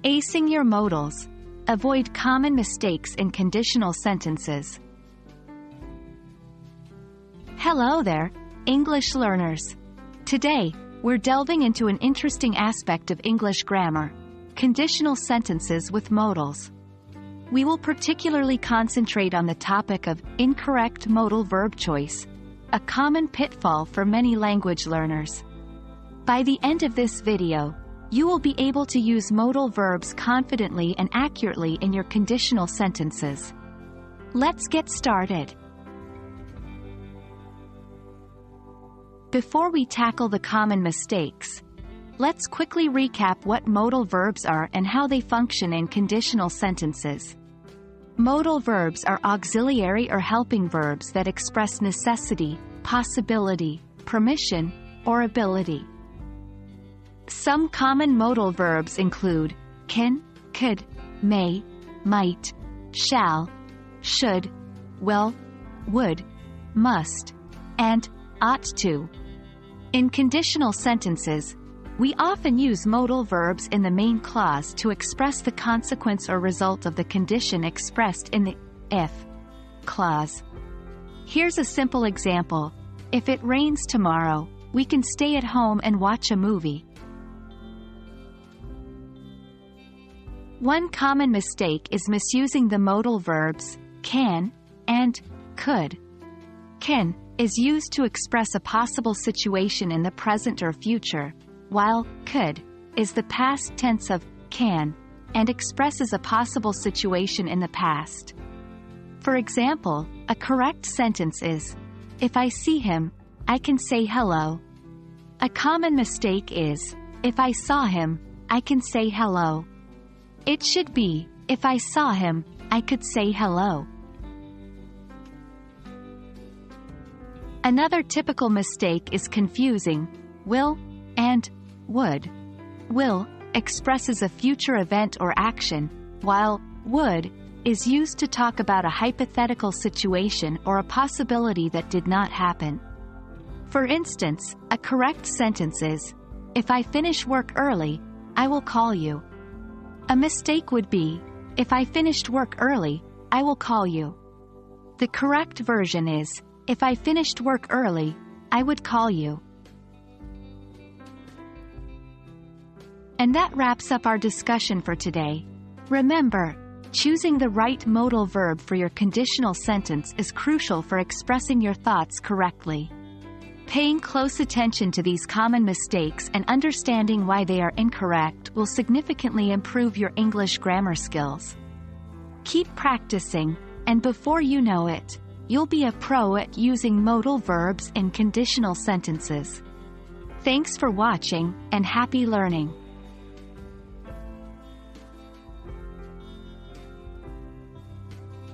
Acing your modals. Avoid common mistakes in conditional sentences. Hello there, English learners. Today, we're delving into an interesting aspect of English grammar: conditional sentences with modals. We will particularly concentrate on the topic of incorrect modal verb choice, a common pitfall for many language learners. By the end of this video, you will be able to use modal verbs confidently and accurately in your conditional sentences. Let's get started. Before we tackle the common mistakes, let's quickly recap what modal verbs are and how they function in conditional sentences. Modal verbs are auxiliary or helping verbs that express necessity, possibility, permission, or ability. Some common modal verbs include can, could, may, might, shall, should, will, would, must, and ought to. In conditional sentences, we often use modal verbs in the main clause to express the consequence or result of the condition expressed in the if clause. Here's a simple example. If it rains tomorrow, we can stay at home and watch a movie. One common mistake is misusing the modal verbs can and could. Can is used to express a possible situation in the present or future, while could is the past tense of can and expresses a possible situation in the past. For example, a correct sentence is, if I see him, I can say hello. A common mistake is, if I saw him, I can say hello. It should be, if I saw him, I could say hello. Another typical mistake is confusing will and would. Will expresses a future event or action, while would is used to talk about a hypothetical situation or a possibility that did not happen. For instance, a correct sentence is, if I finish work early, I will call you. A mistake would be, if I finished work early, I will call you. The correct version is, if I finished work early, I would call you. And that wraps up our discussion for today. Remember, choosing the right modal verb for your conditional sentence is crucial for expressing your thoughts correctly. Paying close attention to these common mistakes and understanding why they are incorrect will significantly improve your English grammar skills. Keep practicing, and before you know it, you'll be a pro at using modal verbs in conditional sentences. Thanks for watching, and happy learning!